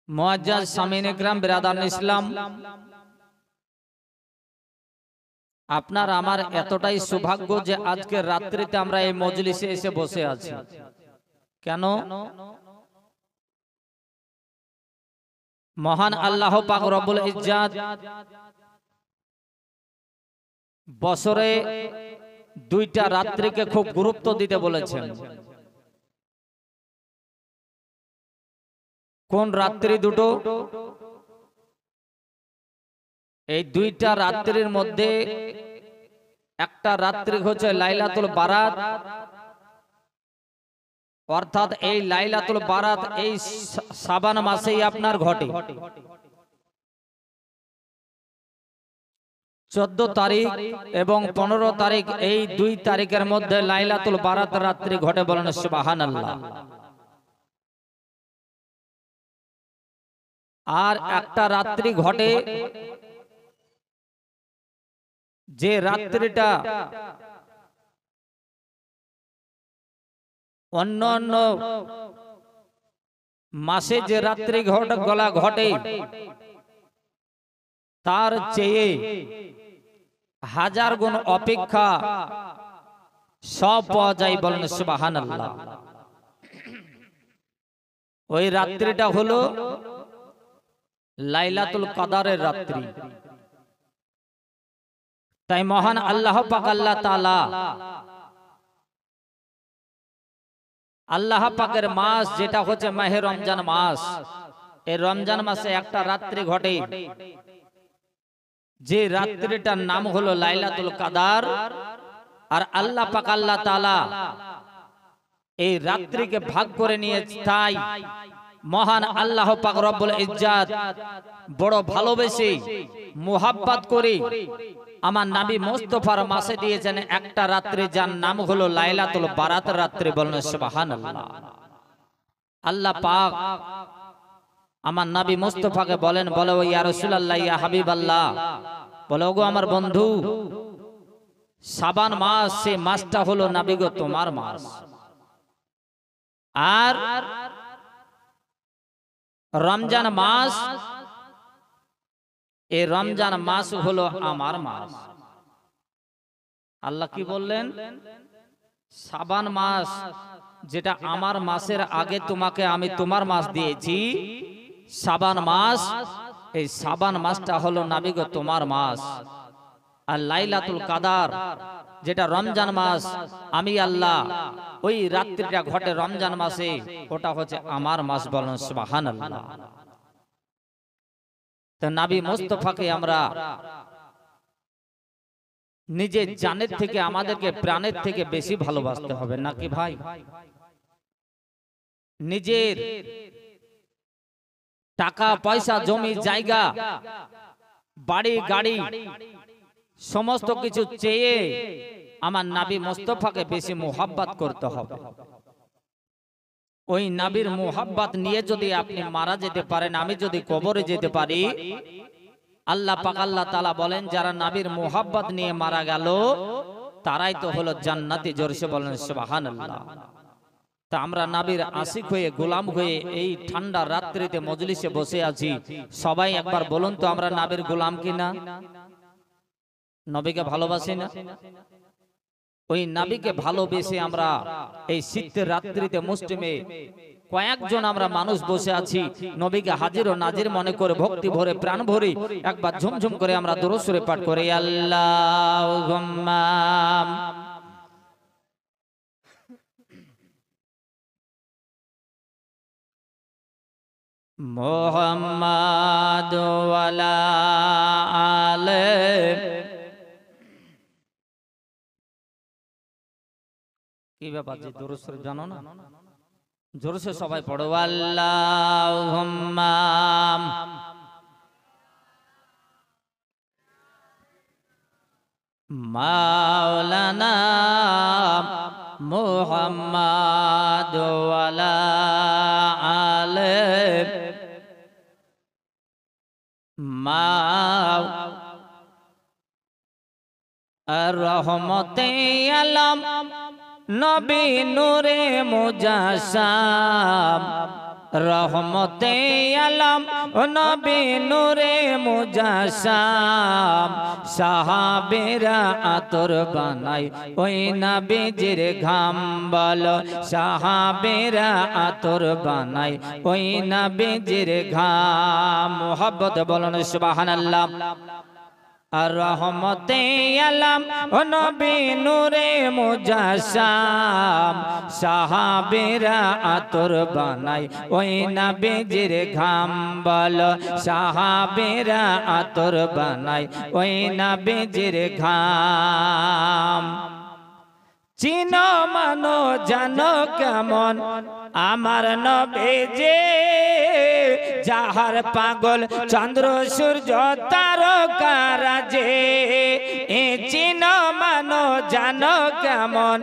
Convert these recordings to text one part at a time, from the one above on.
মুআজ্জাজ সামিন ইকরাম বিরাদার ইসলাম, আপনার আমার এতটাই সৌভাগ্য যে আজকে রাত্রিতে আমরা এই মজলিসে এসে বসে আছি। কেন? মহান আল্লাহ পাক রব্বুল ইজ্জাত বছরে দুইটা রাত্রিকে খুব গুরুত্ব দিতে বলেছেন। কোন রাত্রি দুটো? এই দুইটা রাত্রির মধ্যে একটা রাত্রি হচ্ছে লাইলাতুল বারাত, অর্থাৎ এই লাইলাতুল বারাত এই শাবান মাসেই আপনার ঘটে। 14 তারিখ এবং 15 তারিখ, এই 2 তারিখের মধ্যে লাইলাতুল বারাত রাত্রি ঘটে, বলেন সুবহানাল্লাহ। আর একটা রাত্রি ঘটে যে রাত্রিটা অন্য মাসে যে রাত্রি ঘটে তার চেয়ে 1000 গুণ অপেক্ষা সব পাওয়া যায়, বলেন সুবহানাল্লাহ। ওই রাত্রিটা হলো লাইলাতুল কদরের রাত্রি। তাই মহান আল্লাহ পাক আল্লাহ তাআলা আল্লাহ পাকের মাস যেটা হচ্ছে মাহে রমজান মাস, এই রমজান মাসে একটা রাত্রি ঘটে যে রাত্রিটার নাম হলো লাইলাতুল কদর। আর আল্লাহ পাক আল্লাহ তাআলা এই রাত্রিকে ভাগ করে নিয়েছে। তাই মহান আল্লাহ পাক রব্বুল ইজ্জাত বড় ভালোবেসে মুহাব্বত করে আমার নবী মুস্তাফার মাসে দিয়েছেন একটা রাত্রি, যার নাম হলো লাইলাতুল বারাত রাত্রি, বলেন সুবহানাল্লাহ। আল্লাহ পাক আমার নবী মুস্তাফাকে বলেন, বলে ও ইয়া রাসূলুল্লাহ, ইয়া হাবিবাল্লাহ, বলে ওগো আমার বন্ধু, শাবান মাস, সেই মাসটা হলো নবী গো তোমার মাস, আর রমজান মাস, এই রমজান মাস হলো আমার মাস। আল্লাহ কি বললেন? শাবান মাস যেটা আমার মাসের আগে তোমাকে আমি তোমার মাস দিয়েছি, শাবান মাস, এই শাবান মাসটা হলো নবী গো তোমার মাস। আর লাইলাতুল কদর যেটা রমজান মাস, আমি আল্লাহ ওই রাত্রিটা ঘটে রমজান মাসে, ওটা হচ্ছে আমার মাস, বলেন সুবহানাল্লাহ। তো নবী মুস্তাফাকে আমরা নিজের জানের থেকে, আমাদেরকে প্রাণের থেকে বেশি ভালোবাসতে হবে, নাকি ভাই? নিজের টাকা পয়সা, জমি জায়গা, বাড়ি গাড়ি সমস্ত কিছু চেয়ে আমার নবী মুস্তাফাকে বেশি মুহাব্বত করতে হবে। ওই নবীর মুহাব্বত নিয়ে যদি আপনি মারা যেতে পারেন, আমি যদি কবরে যেতে পারি, আল্লাহ পাক আল্লাহ তাআলা বলেন যারা নবীর মুহাব্বত নিয়ে মারা গেল তারাই তো হলো জান্নাতি। জোরসে বলেন সুবহানাল্লাহ। তা আমরা নবীর আশিক হয়ে, গোলাম হয়ে এই ঠান্ডা রাত্রিতে মজলিসে বসে আছি, সবাই একবার বলুন তো আমরা নবীর গোলাম কিনা? নবীকে ভালোবাসি না? ওই নবীকে ভালোবেসে আমরা এই শীতের রাত্রিতে মুসলিমে কয়েকজন আমরা মানুষ বসে আছি, নবীকে হাজির ও নাজির মনে করে ভক্তি ভরে প্রাণ ভরে একবার ঝুমঝুম করে আমরা দরুদ শরীফ পাঠ করি, আল্লাহুম্মা মুহাম্মাদ ওয়ালা আলে। কি ব্যাপার, যে দরুদ শরীফ জানো না? জোরসে সবাই পড়ো, আল্লাহুম্মা মাওলানা মুহাম্মাদ ওয়ালা আলে মাও আর রহমতে আলম নবী নূরে মুজাসসাম রহমতে আলম নবী নূরে মুজাসসাম সাহাবেরা আতর বানাই ওই নবীজির ঘাম বলো সাহাবেরা আতর বানাই ওই নবীজির ঘাম মোহাব্বত বলুন সুবহানাল্লাহ আর রহমতে আলম নবী নূরে মুজাসসাম সাহাবেরা আতর বানাই ওই নবীজির ঘাম বলো সাহাবেরা আতর বানাই ওই নবীজির ঘাম চিনো মানো জানো কেমন আমার নবীজি যাহার পাগল চন্দ্র সূর্য তারকারাজে এ চিনো মানো জানো কেমন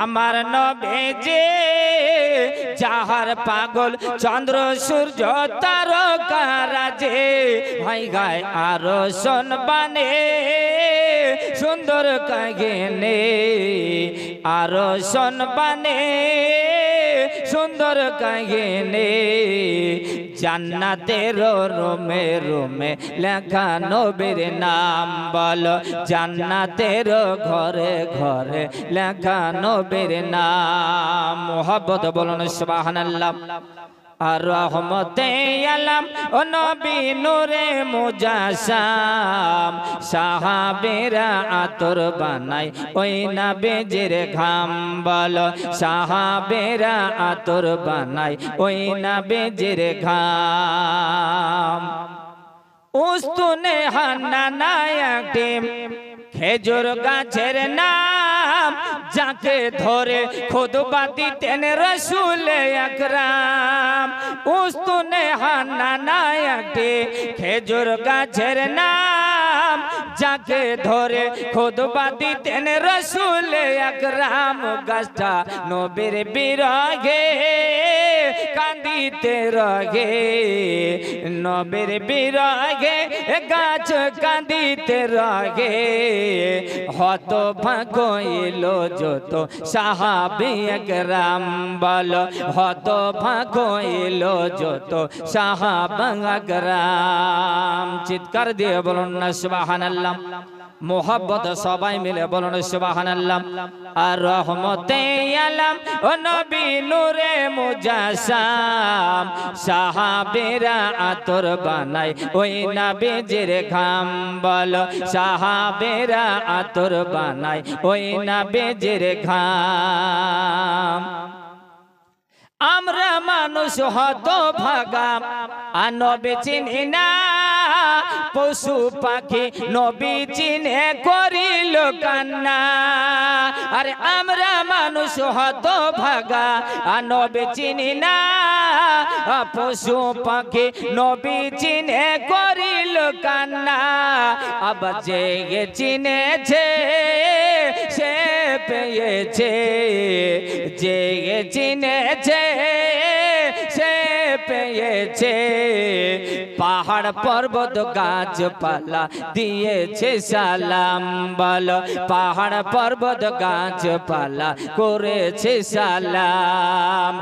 আমার নবীজি যাহার পাগল চন্দ্র সূর্য তারকারাজে ভাই গায় আরো শোনবানে সুন্দর কাহিনী আরো শোনবানে সুন্দর কাহিনী জান্নাতের রুমে রুমে লেখা নবীর নাম বলো জান্নাতের ঘরে ঘরে লেখা নবীর নাম মোহাব্বত বলুন সুবহানাল্লাহ আর রহমতে আলম ও নবী নূরে মুজাসসাম সাহাবেরা আতর বানাই ওই নবীজির ঘাম বলো সাহাবেরা আতর বানাই ওই নবীজির ঘাম উস্তুনে হান্নানা একটি খেজুর গাছের নাম যাকে ধরে খুতবা দিতেন রাসূল আকরাম উস্তুনে হান্নানা একটি খেজুর গাছের নাম যাকে ধরে খুতবা দিতেন রাসূল আকরাম গাছটা নবীর বিরহে কান্দিতে রহে নবীর বিরহে গাছ কান্দিতে রহে হত ভাগইল যত সাহাবী একরাম বলো হত ভাগইল যত সাহাবা একরাম চিৎকার দিয়ে বলুন না সুবহানাল্লাহ মোহাব্বত সবাই মিলে বলুন সুবহানাল্লাহ আর রহমতে আলম ও নবী নূরে মুজাসসাম সাহাবেরা আতর বানাই ওই নবীজির ঘাম বলো সাহাবেরা আতর বানাই ওই নবীজির ঘাম আমরা মানুষ হত ভাগা আর নবী চিনি না পশু পাখি নবী চিনে করিল কান্না আরে আমরা মানুষ হত ভাগা আর নবী চিনি না পশু পাখি নবী চিনে করিল কান্না আবার যে চিনেছে সে পেয়েছে যে চিনেছে সে পেয়েছে পাহাড় পর্বত গাছপালা দিয়েছে সালাম বলো পাহাড় পর্বত গাছপালা করেছে সালাম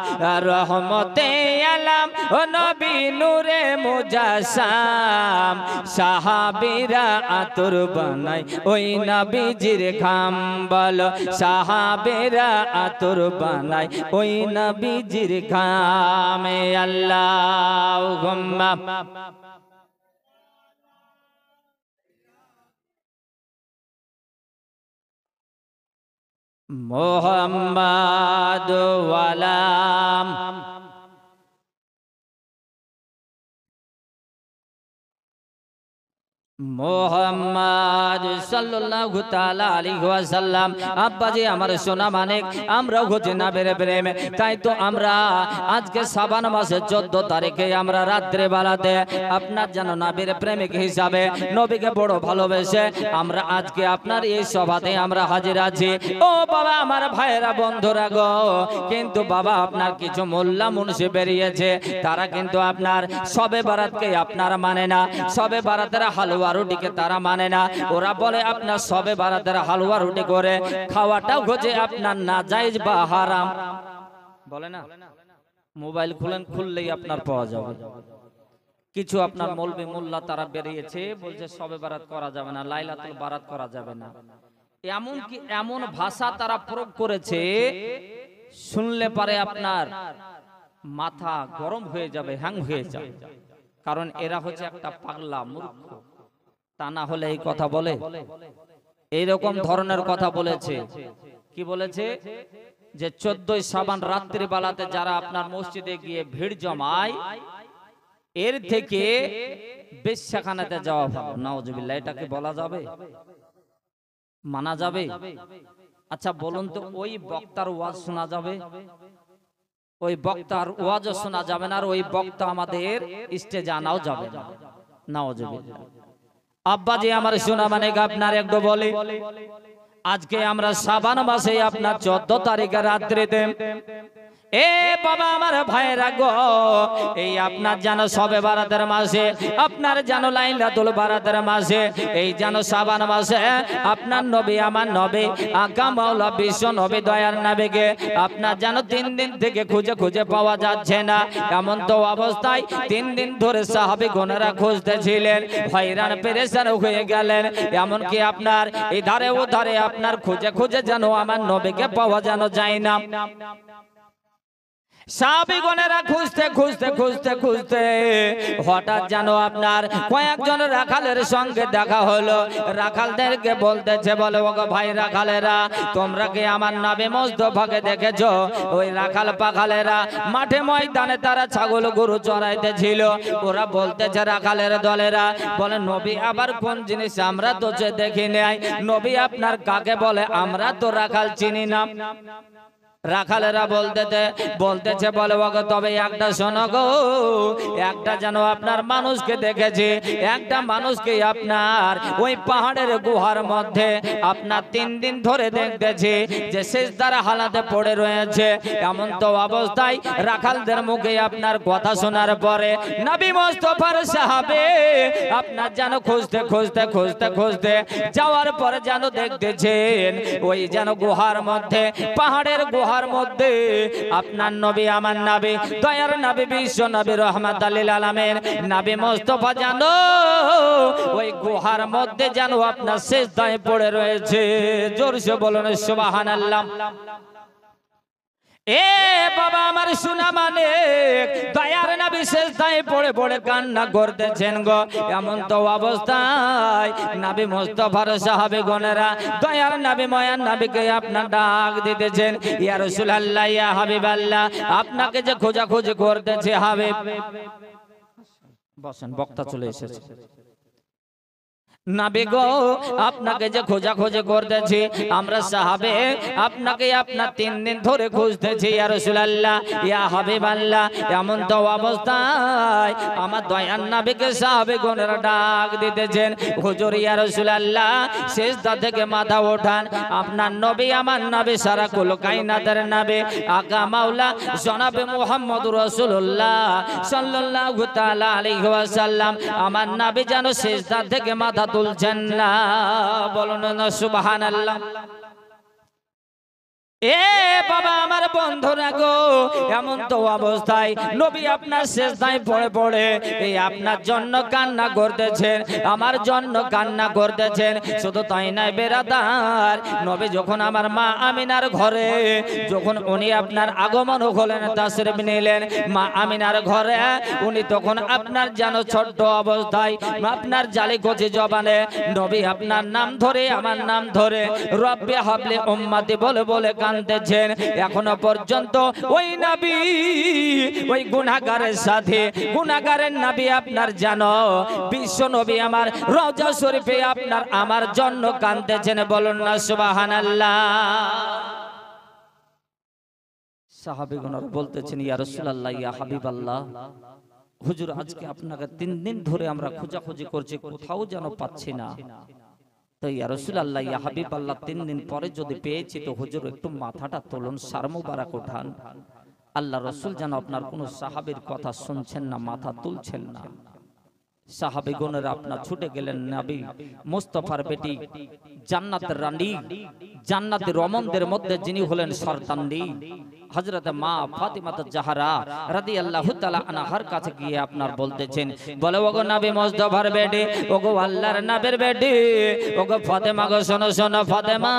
রহমতে আলম ও নবী নূরে মুজাসসাম সাহাবীরা আতর বানাই ওই নবীজির ঘাম বলো সাহাবীরা আতর বানাই ওই নবীজির ঘামে আল্লাহুম্মা মুহাম্মাদ ওয়ালাম মোহাম্মদ সাল্লাল্লাহু তাআলা আলাইহি ওয়াসাল্লাম আব্বাজি আমার সোনা মানিক আমরাও খুঁজি নবীর প্রেমে তাই তো আমরা আজকে শাবান মাসের 14 তারিখে আমরা রাত্রে বেলাতে আপনার জানো নবীর প্রেমিক হিসাবে নবীকে বড় ভালোবেসে আমরা আজকে আপনার এই সভাতে আমরা হাজির আছি ও বাবা আমার ভাইরা বন্ধুরা গো কিন্তু বাবা আপনার কিছু মোল্লা মুন্সি বেরিয়েছে তারা কিন্তু আপনার শবে বারাতকে আপনারা মানে না শবে বারাতের হালুয়া রুটিকে তারা মানে না ওরা বলে আপনার শবে বারাতের হালুয়া রুটি করে খাওয়াটাও খোঁজে আপনার নাজায়েজ বা হারাম বলে না মোবাইল খুলেন, খুললেই আপনার পাওয়া যাবে। কিছু আপনার মৌলবি মোল্লা তারা বেরিয়েছে, বলছে সবে বারাত করা যাবে না, লাইলাতুল বারাত করা যাবে না। এমন কি এমন ভাষা তারা প্রয়োগ করেছে, শুনলে পারে আপনার মাথা গরম হয়ে যাবে, হ্যাং হয়ে যাবে। কারণ এরা হচ্ছে একটা পাগলা মূর্খ, তা না হলে এই কথা বলে। এইরকম ধরনের কথা বলেছে। কি বলেছে? যে 14ই শাবান রাত্রি বেলাতে যারা আপনার মসজিদে গিয়ে ভিড় জমায়, এর থেকে বেশ্যাখানাতে যাওয়া ভালো। নাউজুবিল্লাহ, এটা কি বলা যাবে? মানা যাবে? আচ্ছা বলুন তো, ওই বক্তার ওয়াজ শোনা যাবে? ওই বক্তার ওয়াজও শোনা যাবে না, আর ওই বক্তা আমাদের স্টেজে আনাও যাবে না। নাউজুবিল্লাহ। আব্বাজি আমার শোনা মানে আপনার একটু বলে, আজকে আমরা শাবান মাসে আপনার 14 তারিখের রাত্রিতে, এ বাবা আমার ভাইরা গো, এই আপনার জানো সবে বারাতের মাসে, আপনার জানো লাইলাতুল বারাতের মাসে, এই জানো শাবান মাসে আপনার নবী আমার নবী আকা মাওলা বিশ্ব নবী দয়ার নবীকে আপনার জানো 3 দিন থেকে খুঁজে খুঁজে পাওয়া যাচ্ছে না। এমন তো অবস্থায় 3 দিন ধরে সাহাবীগণেরা খুঁজতেছিলেন, হয়রান পেরেশান হয়ে গেলেন। এমন কি আপনার এই ধারে ও ধারে আপনার খুঁজে খুঁজে জানো আমার নবীকে পাওয়া জানো যায় না। সাহাবীগণেরা খুঁজতে খুঁজতে খুঁজতে খুঁজতে হঠাৎ জানো আপনার কয়েকজন রাখালের সঙ্গে দেখা হলো। রাখালদেরকে বলতেছে, বলে ওগো ভাই রাখালেরা, তোমরা কি আমার নবী মুস্তাফাকে দেখেছো? ওই রাখাল পাখালেরা মাঠে ময়দানে তারা ছাগল গরু চড়াইতেছিল। ওরা বলতেছে রাখালের দলেরা, বলে নবী আবার কোন জিনিস? আমরা তো দেখি নাই। নবী আপনার কাকে বলে? আমরা তো রাখাল চিনি না। রাখালেরা বলতেছে বলে ওগো তবে একটা শোনো গো, একটা যেন আপনার মানুষকে দেখেছে, একটা মানুষকে আপনার ওই পাহাড়ের গুহার মধ্যে আপনার 3 দিন ধরে দেখতেছে যে সিজদার হালাতে পড়ে রয়েছে। এমন তো অবস্থায় রাখালদের মুখে আপনার কথা শোনার পরে নবী মুস্তাফার সাহাবে আপনার যেন খুঁজতে খুঁজতে খুঁজতে খুঁজতে যাওয়ার পরে যেন দেখতেছেন ওই যেন গুহার মধ্যে, পাহাড়ের গুহার মধ্যে আপনার নবী আমার নবী দয়ার নবী বিশ্ব নবী রাহমাতুল লিল আলামিন নবী মুস্তাফা জানো ওই গুহার মধ্যে যেন আপনার সিজদায় পড়ে রয়েছে। জোরসে বলুন সুবহানাল্লাহ। এ বাবা আমার শোনা মানে দয়ার নবী সিজদায় পড়ে পড়ে কান্না করতেছেন গো। এমন তো অবস্থায় নবী মুস্তাফার সাহাবীগণেরা দয়ার নবী ময়ান নবীকে আপনার ডাক দিতেছেন, ইয়া রাসূলুল্লাহ ইয়া হাবিবাল্লাহ, আপনাকে যে খোঁজাখুঁজি করতেছে হাবিব। বসেন, বক্তা চলে এসেছে। নবী গো আপনাকে যে খোঁজাখুঁজি করতেছি আমরা সাহাবে, আপনাকে আপনার 3 দিন ধরে খুঁজতেছি ইয়া রাসূলুল্লাহ ইয়া হাবিবাল্লাহ। এমন তো অবস্থায় আমার দয়ার নবীকে সাহাবীগণেরা ডাক দিতেছেন, হুজুর ইয়া রাসূলুল্লাহ সিজদা থেকে মাথা ওঠান, আপনার নবী আমার নবী সারা কুল কায়নাতের নবী আকা মাওলা জনাবে মুহাম্মদুর রাসূলুল্লাহ সাল্লাল্লাহু তাআলা আলাইহি ওয়াসাল্লাম আমার নবী যেন সিজদা থেকে মাথা তুলছেন না। বলুন না সুবহানাল্লাহ। এ বাবা আমার বন্ধুরা গো, এমন তো অবস্থায় নবী আপনার সিজদায় পড়ে পড়ে এই আপনার জন্য কান্না করতেছেন, আমার জন্য কান্না করতেছেন। শুধু তাই নয় বেরাদার, নবী যখন আমার মা আমিনার ঘরে যখন উনি আপনার আগমন হলেন, তাশরীফ নিলেন মা আমিনার ঘরে, উনি তখন আপনার যেন ছোট্ট অবস্থায় আপনার জালি কচি জবানে নবী আপনার নাম ধরে আমার নাম ধরে রব্বি হাবলি উম্মতি বলে বলে কাঁদতেছেন। এখনো পর্যন্ত ওই নবী ওই গুনাহগারের সাথে গুনাহগারের নবী আপনার জানো বিশ্ব নবী আমার রওজা শরীফে আপনার আমার জন্য কাঁদতেছেন। বলুন না সুবহানাল্লাহ। সাহাবীগণরা বলতেছেন, ইয়া রাসূলুল্লাহ ইয়া হাবিবাল্লাহ, হুজুর আজকে আপনাকে 3 দিন ধরে আমরা খোঁজাখুঁজি করছি, কোথাও যেন পাচ্ছি না। তো ইয়া রাসূলুল্লাহ ইয়া হাবিবাল্লাহ 3 দিন পরে যদি পেয়েছি তো হুজুর একটু মাথাটা তুলুন, সার মুবারক উঠান। আল্লাহ রাসূল যেন আপনার কোন সাহাবীর কথা শুনছেন না, মাথা তুলছেন না। সাহাবীগণেরা আপনার ছুটে গেলেন নবী মুস্তাফার বেটি জান্নাতের রানী, জান্নাতের রমণদের মধ্যে যিনি হলেন সর্দান্নী, হযরত মা ফাতিমা জাহরা রাদিয়াল্লাহু তাআলা আনহার কাছে গিয়ে আপনার বলতেছেন, বলে ওগো নবী মুস্তাফার বেটি, ওগো আল্লাহর নবীর বেটি, ওগো ফাতেমা গো শোনো শোনো ফাতেমা,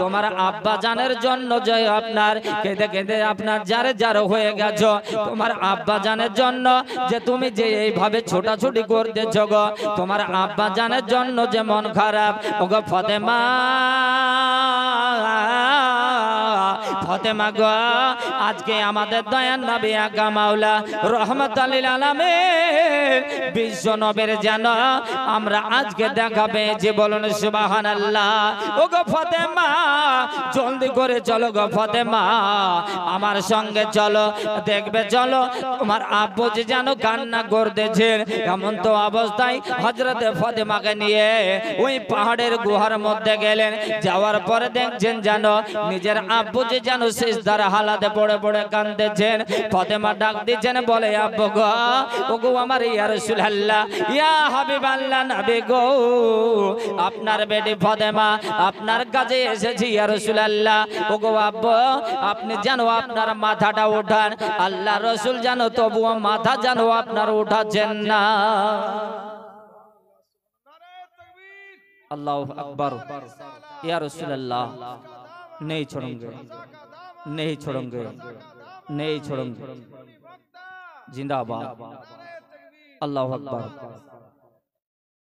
তোমার আব্বা জানের জন্য যে আপনার কেঁদে কেঁদে আপনার যারে যার হয়ে গেছো, তোমার আব্বা জানের জন্য যে তুমি যে এইভাবে ছোটাছুটি করতেছ গো, তোমার আব্বা জানের জন্য যে মন খারাপ, ওগো ফাতেমা ফাতেমা গো, আজকে আমাদের দয়ার নবী আকা মাওলা রহমাতুল লিল আলামিন বিশ্ব নবীর যেন আমরা আজকে দেখা পেয়েছি, বলুন সুবহানাল্লাহ। ওগো ফাতেমা জলদি করে চলো গো ফাতেমা, আমার সঙ্গে চলো, দেখবে চলো তোমার আব্বু যে যেন কান্না করতেছেন। এমন তো অবস্থায় হযরতে ফাতেমাকে নিয়ে ওই পাহাড়ের গুহার মধ্যে গেলেন। যাওয়ার পরে দেখছেন যেন নিজের আব্বু যে যেন সিজদার হালাতে পড়ে পড়ে কাঁদতেছেন। ফাতেমা ডাক দিচ্ছেন, বলে আব্বু গো, ওগো আমার ইয়া রাসূলুল্লাহ, ইয়া হাবিবাল্লাহ নবী গো, আপনার বেটি ফাতেমা আপনার কাছে এসেছি ইয়া রাসূলুল্লাহ। ওগো আব্বু আপনি যেন আপনার মাথাটা উঠান, আল্লাহ রাসূল যেন তবুও মাথা যেন আপনার উঠাচ্ছেন না। अल्लाह अकबर। या रसूल अल्लाह, नहीं छोड़ेंगे, नहीं छोड़ेंगे, नहीं छोड़ेंगे, जिंदाबाद। अल्लाह अकबर।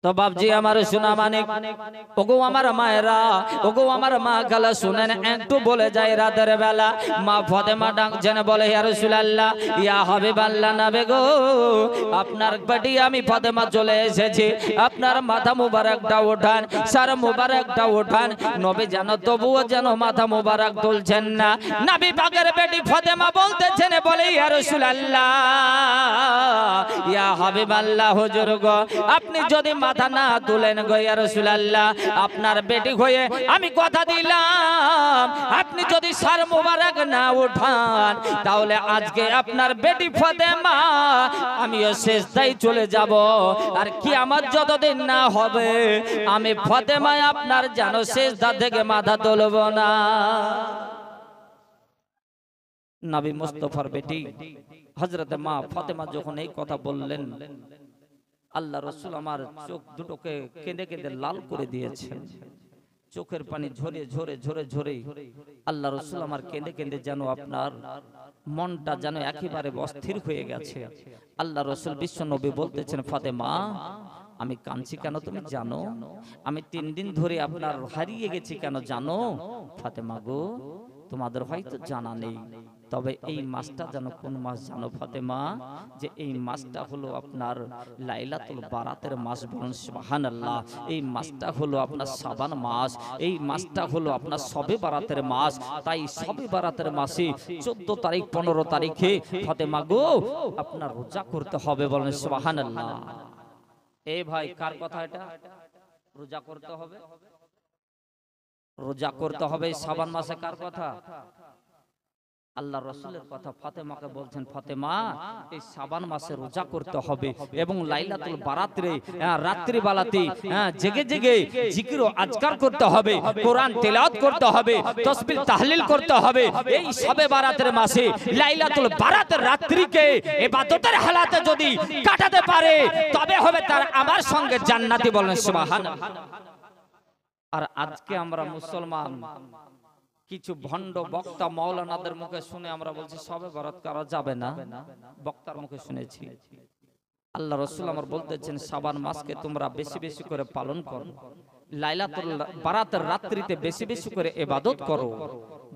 तो बाप जी हमारे सुना मानिक, ओगो हमारा मायरा, ओगो हमारा माँ गला सुने एक तो बोले जाए रातर बेला माँ फातिमा डाक जन बोले या रसूलुल्लाह, या हबीबाल्लाह नबी गो, আপনার বেটি আমি ফাতেমা চলে এসেছি, আপনার মাথা মুবারকটা ওঠান, সার মুবারকটা ওঠান। নবী জানো তবুও যেন মাথা মুবারক তুলছেন না। নবী পাকের বেটি ফাতেমা বলতেছেন, বলে ইয়া রাসূলুল্লাহ, ইয়া হাবিবাল্লাহ হুজুর গো, আপনি যদি মাথা না তুলেন গো ইয়া রাসূলুল্লাহ, আপনার বেটি হয়ে আমি কথা দিলাম, আপনি যদি সার মুবারক না উঠান তাহলে আজকে আপনার বেটি ফাতেমা আমিও সিজদায় চলে যাব, আর কিয়ামত যতদিন না হবে আমি ফাতেমা আপনার যেন সিজদা থেকে মাথা তুলব না। নবী মুস্তাফার বেটি হযরত মা ফাতেমা যখন এই কথা বললেন, আল্লাহ রাসূল আমার চোখ দুটোকে কেঁদে কেঁদে লাল করে দিয়েছেন। চোখের পানি ঝরে ঝরে ঝরে ঝরে আল্লাহ রাসূল আমার কেঁদে কেঁদে যেন আপনার মনটা যেন একেবারে অস্থির হয়ে গেছে। আল্লাহ রাসূল বিশ্ব নবী বলতেছেন, ফাতেমা আমি কাঁদছি কেন তুমি জানো? আমি 3 দিন ধরে আপনার হারিয়ে গেছি কেন জানো? ফাতেমা গো, তোমাদের হয়তো জানা নেই, তবে এই মাসটা জানো কোন মাস জানো ফাতেমা? যে এই মাসটা হলো আপনার লাইলাতুল বারাতের মাস, বলুন সুবহানাল্লাহ। এই মাসটা হলো আপনার শাবান মাস, এই মাসটা হলো আপনার শবে বারাতের মাস। তাই শবে বারাতের মাসে 14 তারিখ 15 তারিখে ফাতেমা গো আপনার রোজা করতে হবে, বলেন সুবহানাল্লাহ। এই ভাই কার কথা এটা? রোজা করতে হবে, রোজা করতে হবে শাবান মাসে। কার কথা? আল্লাহ রাসূলের কথা। ফাতেমাকে বলছেন, ফাতেমা এই শাবান মাসে রোজা করতে হবে এবং লাইলাতুল বারাতে রাত্রি বেলাতে জেগে জেগে জিকির ও আজকার করতে হবে, কোরআন তেলাওয়াত করতে হবে, তাসবিহ তাহলিল করতে হবে। এই শবে বারাতের মাসে লাইলাতুল বারাতের রাত্রিকে ইবাদতের হালাতে যদি কাটাতে পারে তবে হবে তার আমার সঙ্গে জান্নাতি, বলেন সুবহানাল্লাহ। আর আজকে আমরা মুসলমান কিছু ভণ্ড বক্তা মাওলানাদের মুখে শুনে আমরা বলছি শবে বরাত করা যাবে না, বক্তার মুখে শুনেছি। আল্লাহ রাসূল আমার বলতেছেন, শাবান মাসকে তোমরা বেশি বেশি করে পালন করো, লাইলাতুল বারাতের রাত্রিতে বেশি বেশি করে ইবাদত করো।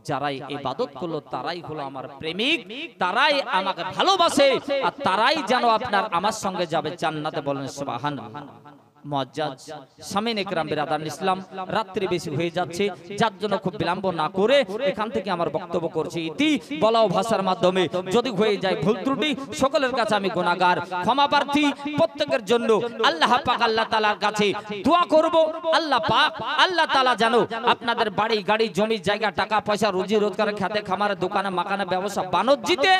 যারাই ইবাদত করলো তারাই হলো আমার প্রেমিক, তারাই আমাকে ভালোবাসে, আর তারাই যেন আপনার আমার সঙ্গে যাবে জান্নাতে, বলেন সুবহানাল্লাহ। মুআজ্জাজ সামিন ইকরাম বিরাদার ইসলাম, রাত্রি বেশি হয়ে যাচ্ছে, যার জন্য খুব বিলম্ব না করে এখান থেকে আমার বক্তব্য করছি ইতি বলাও ভাষার মাধ্যমে। যদি হয়ে যায় ভুল ত্রুটি সকলের কাছে আমি গুনাহগার, ক্ষমা প্রার্থী। প্রত্যেকের জন্য আল্লাহ পাক আল্লাহ তাআলার কাছে দোয়া করব, আল্লাহ পাক আল্লাহ তাআলা যেন আপনাদের বাড়ি গাড়ি জমি জায়গা টাকা পয়সা রুজি রোজগার খেতে খামারে দোকানে মাকানে ব্যবসা বাণিজ্যতে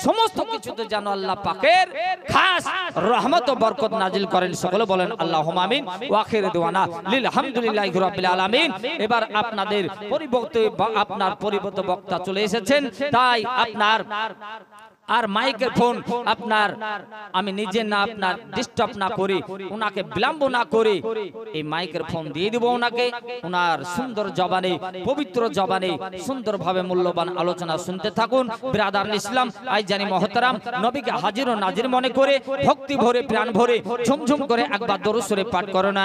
সমস্ত কিছুতে যেন আল্লাহ পাকের খাস রহমত ও বরকত নাজিল করেন। সকলে বলেন আল্লাহ আল্লাহুম্মা আমিন ওয়া আখিরু দাওয়ানা লিল হামদুলিল্লাহি রাব্বিল আলামিন। এবার আপনাদের আপনার পরিবর্তিত বক্তা চলে এসেছেন, তাই আপনার আর মাইকের ফোন আপনার আমি নিজে না আপনার ডিস্টার্ব না করি, ওনাকে বিলম্ব না করে এই মাইকের ফোন দিয়ে দিব ওনাকে। ওনার সুন্দর জবানে, পবিত্র জবানে সুন্দরভাবে মূল্যবান আলোচনা শুনতে থাকুন। ব্রাদার ইসলাম আই জানি মহতারাম নবীকে হাজির ও নাজির মনে করে ভক্তি ভরে প্রাণ ভরে ঝুমঝুম করে একবার দরুদ শরীফ পাঠ করুন।